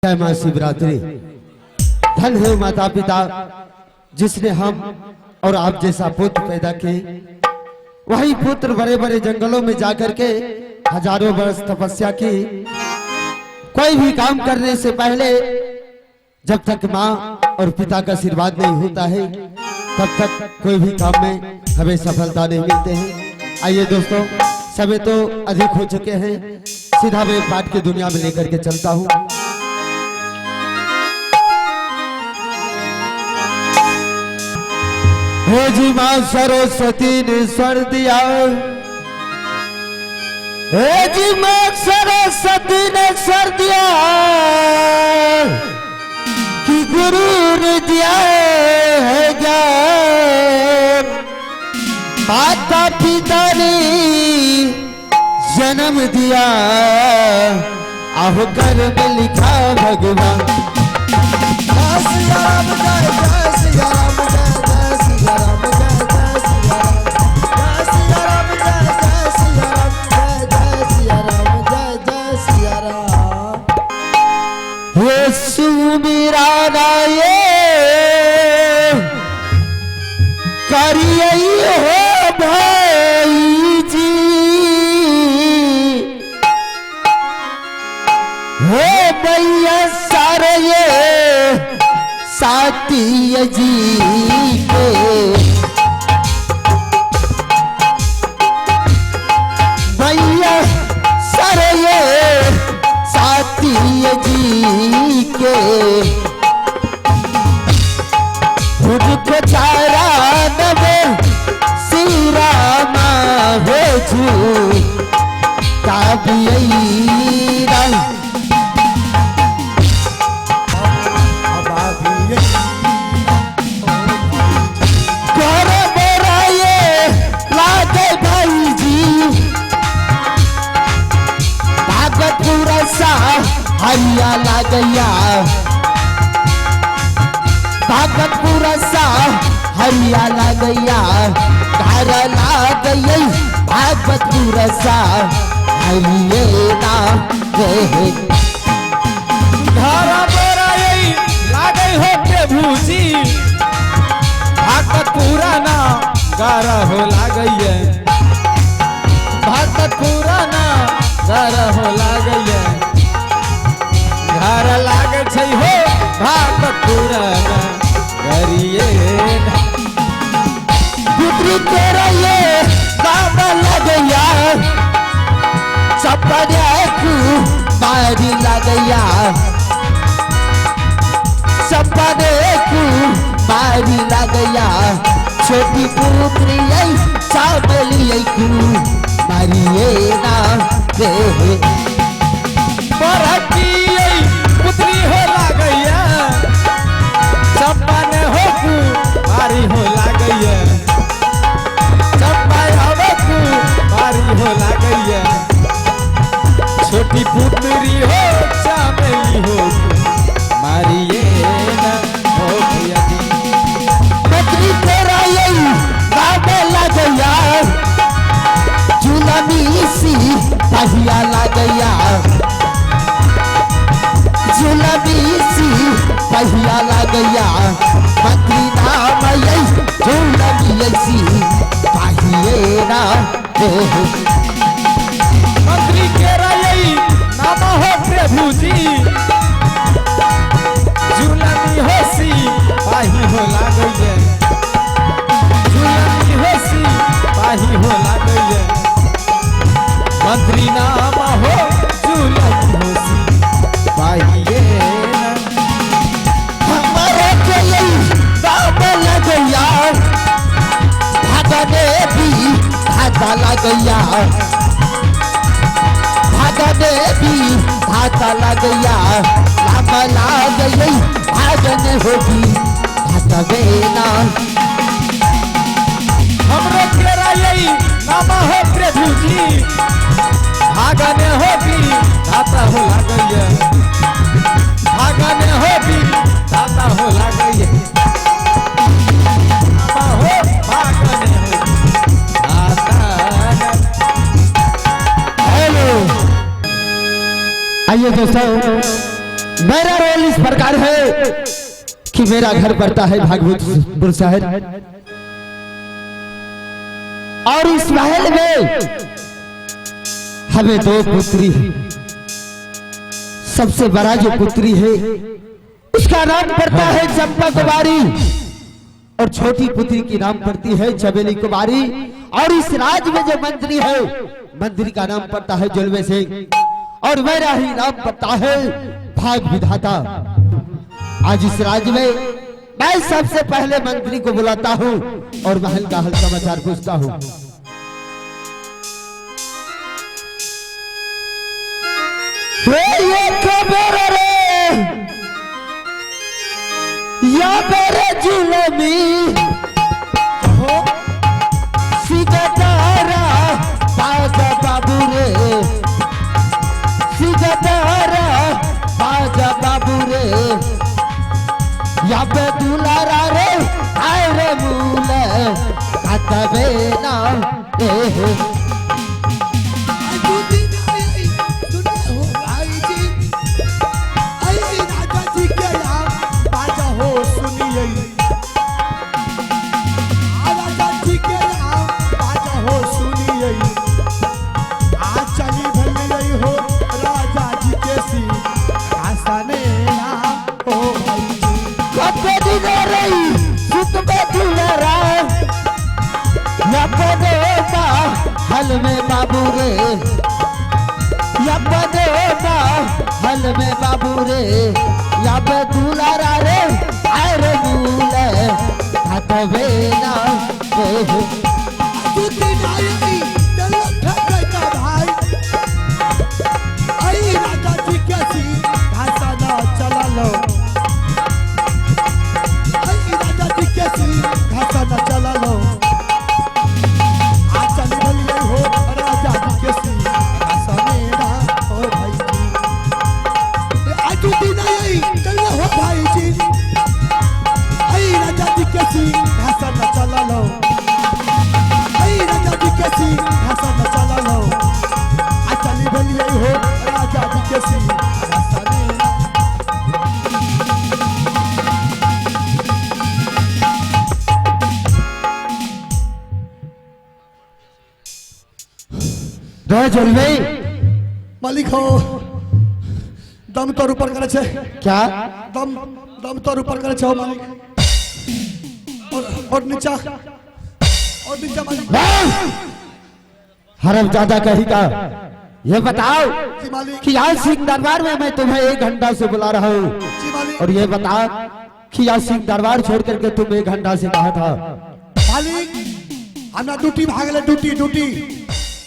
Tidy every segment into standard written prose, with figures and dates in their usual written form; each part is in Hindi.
जय मां शिवरात्रि। धन है माता पिता जिसने हम और आप जैसा पुत्र पैदा किए। वही पुत्र बड़े बड़े जंगलों में जाकर के हजारों वर्ष तपस्या की। कोई भी काम करने से पहले जब तक माँ और पिता का आशीर्वाद नहीं होता है तब तक कोई भी काम में हमें सफलता नहीं मिलते हैं। आइए दोस्तों, समय तो अधिक हो चुके हैं, सीधा मैं पाठ की दुनिया में लेकर के चलता हूँ। हे जी मां सरस्वती ने स्वर दिया, हे जी मां सरस्वती ने स्वर दिया कि गुरु ने दिया है ज्ञान। माता पिता ने जन्म दिया, आहो कर्म लिखा भगवान। मेरा राये करिए हो भाई जी, हो भैया सारे ये साथी जी के। भैया सारे ये साथी जी के खुद चारा नवे सीरा माँ हो जू काबियरा लागे भाई जी भागत पूरा सा हरिया लागया। भागत पूरा सा हरिया लागया, घर लाग गई भागवत पूरा सा हरिये ना रे। घर बोरा यही लागे हो प्रभु जी, भागवत पूरा ना गारा हो लागैया। भागवत पूरा ना गारा हो लागैया, घर लागे छै हो भागवत पूरा ना करिए। पुत्री तेरा ये काम लगया, सपने को मारी लगया, सपने को मारी लगया। छोटी पुत्री आई सामली आई को मारिए ना रे। पुत्री हो लागैया, सपने हो कु मारी हो लागैया, सपने हो कु मारी हो लागैया। छोटी पुत्री हो चामेली हो मारिए ना हो भैया। पुत्री तेरा यही गावे लगया, जुलमी सी पहिया लगया, जुलमी सी पहिया लगया। मंत्री नाम यही जुलमी सी पहिए ना हो। मंत्री के रही नाम हो प्रभु जी, जुलमी हो सी पाही हो लागैया, जुलमी हो सी पाही हो लागैया। मंत्री नाम हो जुलमी हो सी पाहिए ना। हमारे के यही नाम लगया, भागने भी भागा लगया, भागने भी भागा लगया। लाम लाग गई भागने होगी भागवे ना। हमरे तेरा यही नाम हो प्रभु जी, भागने होगी दाता हो लागैया, भागने होगी दाता हो लागैया। नाम हो भागने होगी दाता। हेलो, आइए दोस्तों, मेरा रोल इस प्रकार है कि मेरा घर पड़ता है भागवतपुर शहर, और इस महल में हमें दो पुत्री है। सबसे बड़ा जो पुत्री है उसका नाम पड़ता है चंपा कुमारी, और छोटी पुत्री की नाम पड़ती है चमेली कुमारी, और इस राज में जो मंत्री है मंत्री का नाम पड़ता है जुलवे सिंह, और मेरा ही नाम पड़ता है भाग विधाता। आज इस राज्य में मैं सबसे पहले मंत्री को बुलाता हूँ और महल का हाल समाचार पूछता हूँ। ये खबर रे या मेरे जुलमी सिगदारा बाजा बाबू रे, सिगदारा बाजा बाबू रे, या पे दुलारा रे आए रे मूले कतबे ना ए हल में बाबू रे, या बदेबा हल में बाबू रे, या बे दुलारा रे आए रे मूले हतवे ना हो। तुझे नायकी चलो ठगता भाई, आई राजा जी कैसी भाषा ना चला लो, आई राजा जी कैसी भाषा ना चला लो। मालिक हो दम तोर ऊपर करे छे क्या दम दम तोर ऊपर करे छे मालिक, और नीचा मालिक। हरम ज्यादा कही का ये बताओ जी मालिक, कि आज सिंह दरबार में मैं तुम्हें 1 घंटा से बुला रहा हूँ, जी मालिक। और ये बताओ कि आज सिंह दरबार छोड़ करके तुम 1 घंटा से कहा था। मालिक हमरा ड्यूटी भागले, ड्यूटी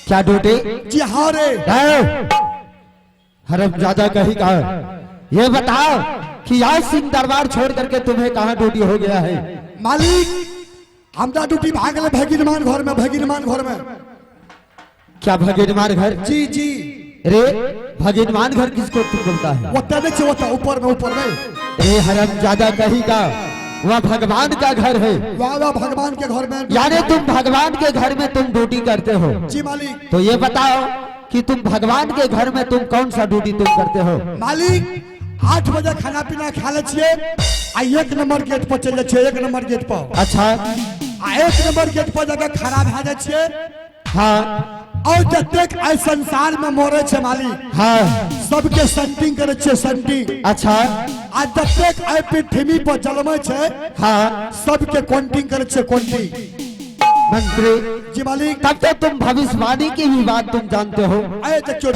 क्या ड्यूटी? जी हाँ रे। हरम ज्यादा कही का ये बताओ कि आज सिंह दरबार छोड़ करके तुम्हें कहाँ ड्यूटी हो गया है? मालिक हमरा ड्यूटी भागले भगिनमान घर में। क्या भगिनमान घर? जी जी। रे भगिनमान घर किसको तुम बोलता है? वो तने से वो ऊपर में। रे हरम ज्यादा कही का वह भगवान का घर है। वाह भगवान के घर में, यानी तुम भगवान के घर में तुम ड्यूटी करते हो? जी मालिक। तो ये बताओ कि तुम भगवान के घर में तुम कौन सा ड्यूटी तुम करते हो? मालिक 8 बजे खाना पीना खा ले छिए, आ 1 नंबर गेट पर चल जाए, 1 नंबर गेट पर। अच्छा। आ 1 नंबर गेट पर जगह खड़ा भ जाए छिए। हाँ। और जतेक आई संसार में मोरे छे मालिक, हाँ, सबके संटिंग करे छे, संटिंग। अच्छा। आ जतेक आई पृथ्वी पर जलमे छे, हाँ, सबके काउंटिंग करे छे, काउंटिंग। मंत्री जी मालिक। तब तो तुम भविष्यवाणी की भी बात तुम जानते हो। आए देखियो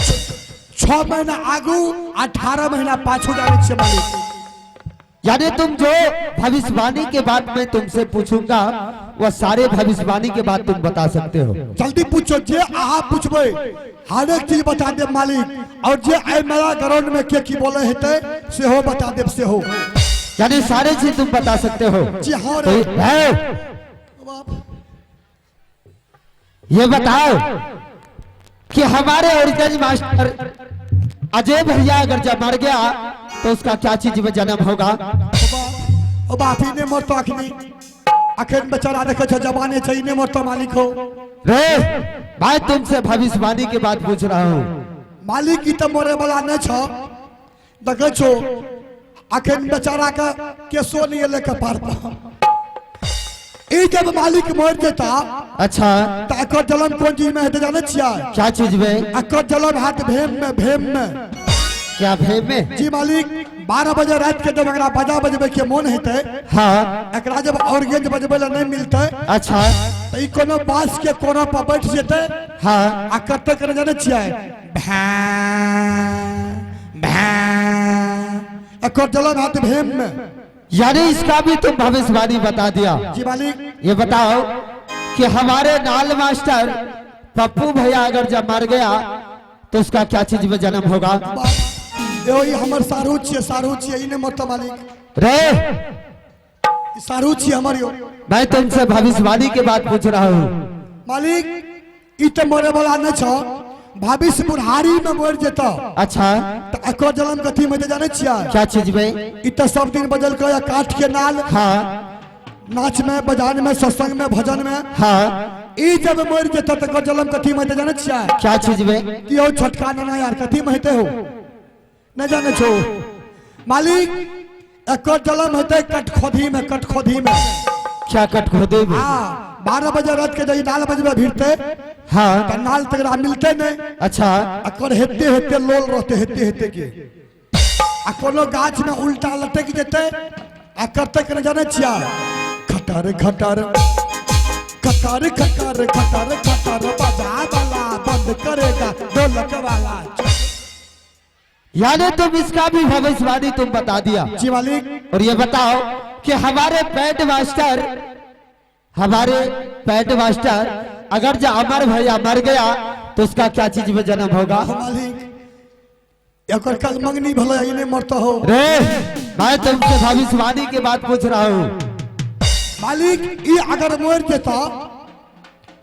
6 महीना आगू 18 महीना पाछू जाने छे मालिक। यानी तुम जो भविष्यवाणी के बाद मैं तुमसे पूछूंगा वह सारे भविष्यवाणी के बाद तुम बता सकते हो। जल्दी पूछो, जे आहा पूछबे हर एक चीज बता दे मालिक, और जे आई मेरा ग्राउंड में के की बोले हेते से हो बता दे से हो। यानी सारे चीज तुम बता सकते हो? जी हाँ तो रे। ये बताओ कि हमारे ओरिजिनल मास्टर अजय भैया अगर जब मर गया तो उसका क्या चीज में जन्म होगा? अब आप ही ने मरतो अखनी अखन बेचारा देखे छे जवाने छे, इने मरतो मालिक हो रे। मैं तुमसे भविष्यवाणी की बात पूछ रहा हूँ। मालिक की तो मरे वाला न छ, देखे छो अखन बेचारा का केसो नहीं लेके पार पर ई जब मालिक मर जेता अच्छा तो एकर जन्म कौन चीज में हेते जाने छिया? क्या चीज में? एकर जन्म हाथ भेम में क्या भेम में? जी मालिक 12 बजे रात के जब एकरा बाजा बजबे के मन हेते, हाँ एकरा जब ऑर्गेंज बजबे ला नहीं मिलते अच्छा तो ई कोनो बांस के कोना पर बैठ जेते, हाँ आ कते करे जाने छिया? एकर जन्म हाथ भेम में। यानी इसका भी तुम भविष्यवाणी बता दिया। जी मालिक ये बताओ कि हमारे नाल मास्टर पप्पू भैया अगर जब मर गया तो उसका क्या चीज में जन्म होगा? यही हमर सारू छिए इने मत मालिक रे सारू छिए हमर यो मैं तुमसे भविष्यवाणी की बात पूछ रहा हूँ। मालिक ई त मरे वाला न छ, भविष्य बुढ़ारी में मर जेता अच्छा तो एकर जन्म कथी में जाने छिया? क्या चीज में? ई त सब दिन बजल के काठ के नाल, हाँ नाच में, बजान में, सत्संग में, भजन में। हाँ ई जब मर जेता तो एकर जन्म कथी में जाने छिया? क्या चीज में? कि हो छोटका नाना यार कथी में हेते हो न जाने छो मालिक? एकर जन्म हेते कटखोदी में। क्या कटखोदे में? हाँ 12 बजे रात के जब नाल बजबे भिड़ते हाँ तो नाल तकरा मिलते नहीं। अच्छा अकर हेते लोल रहते हेते के आ कोनो गाछ में उल्टा लटक जेते आ करते के जाने छिया? खटर खटर खटर खटर खटर खटर बजा वाला बंद करेगा ढोलक वाला। यानी तुम इसका भी भविष्यवाणी तुम बता दिया। जी मालिक और ये बताओ कि हमारे पैट मास्टर अगर जो अमर भैया मर गया तो उसका क्या चीज में जन्म होगा? मालिक एकर कल मंगनी भले इने मरता हो रे मैं तुमसे भविष्यवाणी की बात पूछ रहा हूँ। मालिक ई अगर मर जेता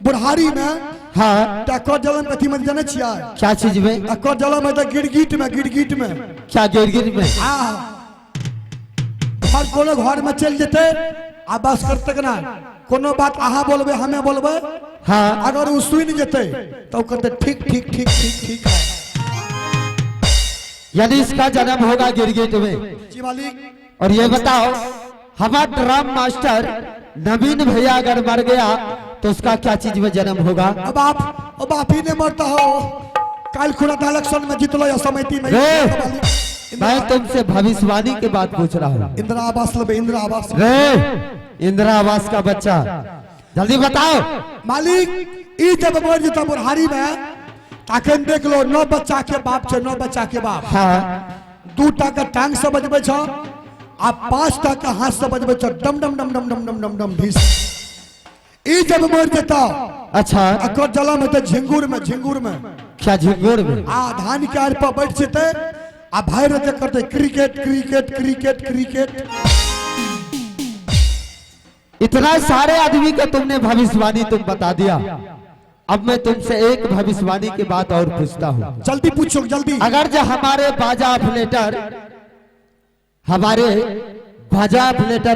बुढ़ारी में हाँ तो एकर जन्म कथी में जाने छिया? क्या चीज में? एकर जन्म है गिरगिट में। क्या गिरगिट में? हाँ हर कोनो घर में चल जेते आ बस करते ना कोनो बात आहा बोलबे हमें बोलबे, हाँ अगर वो सुन जेते तो कहते ठीक है। यानी इसका जन्म होगा गिरगिट में। जी मालिक और ये बताओ हमारा ड्राम मास्टर नवीन भैया अगर मर गया तो उसका क्या चीज में जन्म होगा? अब आप ही ने मरता हो कल खुला इलेक्शन में जीतलो या समिति में। मैं तुमसे भविष्यवाणी की बात पूछ रहा हूँ। इंदिरा आवास लबे इंदिरा आवास रे इंदिरा आवास का बच्चा जल्दी बताओ। मालिक ई जब मर जेता बुढ़ारी में ताकन देख लो 9 बच्चा के बाप छे 9 बच्चा के बाप। हाँ 2 के टांग से बजबे छ आ 5 के हाथ से बजबे छ डम डम डम डम डम डम डम डम ढीस। ई जब मर जेता अच्छा अकर जलम हेते झिंगुर में। क्या झिंगुर में? आ धान के आर पर बैठ जेते आ भाई रते करते क्रिकेट। इतना सारे आदमी का तुमने भविष्यवाणी तुम बता दिया। अब मैं तुमसे एक भविष्यवाणी की बात और पूछता हूँ। जल्दी पूछो जल्दी। अगर जो हमारे बाजा अफलेटर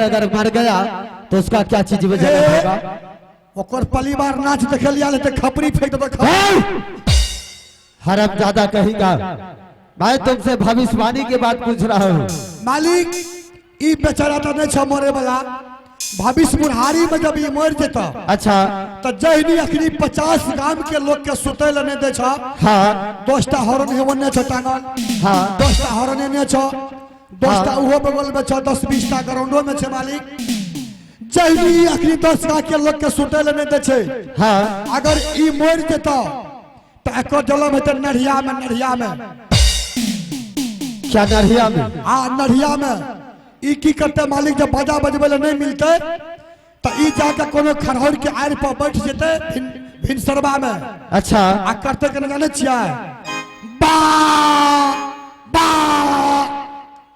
अगर मर गया तो उसका क्या चीज में जन्म होगा? ओकर परिवार नाच देखे लिया ले खपरी फेंक दो। हरम ज्यादा कहेगा। मैं तुमसे भविष्यवाणी की बात पूछ रहा हूँ। मालिक ई बेचारा तो नहीं छ मरे वाला, भविष्य बुढ़ारी में जब ये मर जेता अच्छा तो जहनी अखनी 50 गांव के लोग के सुते ले नहीं दे छ। हाँ 10टा हॉर्न हेवन ने छ टांगल। हाँ 10टा हॉर्न ने छ 10टा उहो बगल में छ 10-20 टा ग्राउंडो में छ। मालिक जहनी अखनी 10 गांव के लोग के सुते ले नहीं दे छ। हाँ अगर ई मर जेता तो एकर जलम हेते नढ़िया में। क्या नढ़िया में? हाँ नढ़िया में। ई की करते मालिक जब बाजा बजबे ले नहीं मिलते तो ई जाके कोनो खरहर के आड़ पर बैठ जेते भिनसरवा में। अच्छा आ करते के जाने छिया बा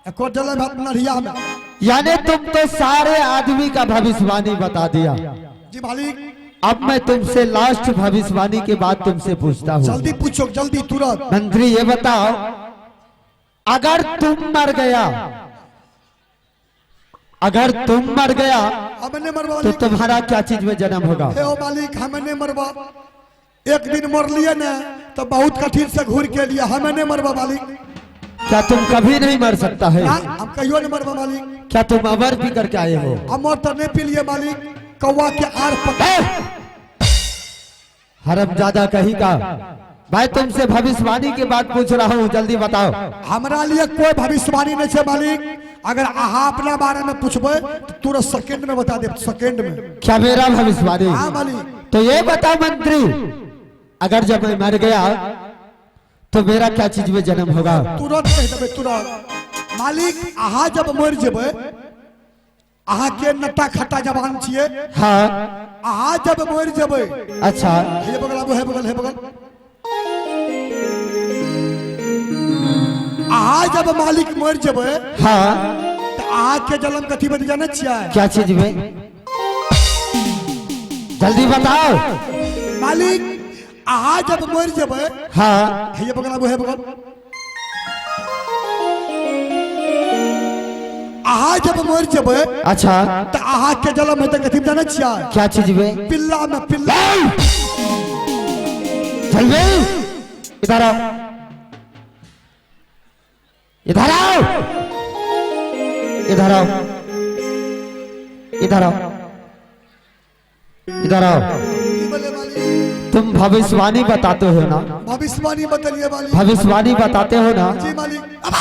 एको जले भात नढ़िया में। यानी तुम तो सारे आदमी का भविष्यवाणी बता दिया। जी मालिक अब मैं तुमसे लास्ट भविष्यवाणी की बात तुमसे पूछता हूँ। जल्दी पूछो जल्दी तुरंत। मंत्री ये बताओ अगर तुम मर गया हमने मरवा तो तुम्हारा क्या चीज में जन्म होगा? हे ओ मालिक हमने मरवा। एक दिन मर लिए न तो बहुत कठिन से घूर के लिए हमने मरवा मालिक। क्या तुम कभी नहीं मर सकता है? ना हम कहियो नहीं मरबा मालिक। क्या तुम अमर पी करके आए हो? अमर तो नहीं पी लिए मालिक, कौवा के आर पकड़। हरमजादा कहीं का, मैं तुमसे भविष्यवाणी की बात पूछ रहा हूँ, जल्दी बताओ। हमरा लिए कोई भविष्यवाणी नहीं है मालिक। अगर अहा अपना बारे में पूछबे तो तुरंत सेकंड में बता दे, सेकंड में। क्या मेरा भविष्यवाणी? हाँ मालिक। तो ये बताओ मंत्री, अगर जब मैं मर गया तो मेरा क्या चीज में जन्म होगा? तुरंत कह देबे, तुरंत। मालिक अहा जब मर जेबे, अहा के नट्टा खट्टा जबान छिए। हाँ। अहा जब मर जेबे, अच्छा। हे बगल आबो, हे बगल, हे बगल। अहा जब मालिक मर जेबे, हाँ। तो अहा के जन्म कथी में जाने छिया? क्या चीज में? जल्दी बताओ। मालिक अहा जब मर जेबे, हाँ। हे बगल आबो, हे बगल। अहा जब मर जेबे, अच्छा। तो अहा के जन्म हेते कथी में जाने छिया? क्या चीज में? पिल्ला में, पिल्ला। जल्दी इधर आओ, इधर आओ, इधर आओ, इधर आओ, इधर आओ। की बोले मालिक? तुम भविष्यवाणी बताते हो ना? भविष्यवाणी बतलिए मालिक। भविष्यवाणी बताते हो ना? जी मालिक। अब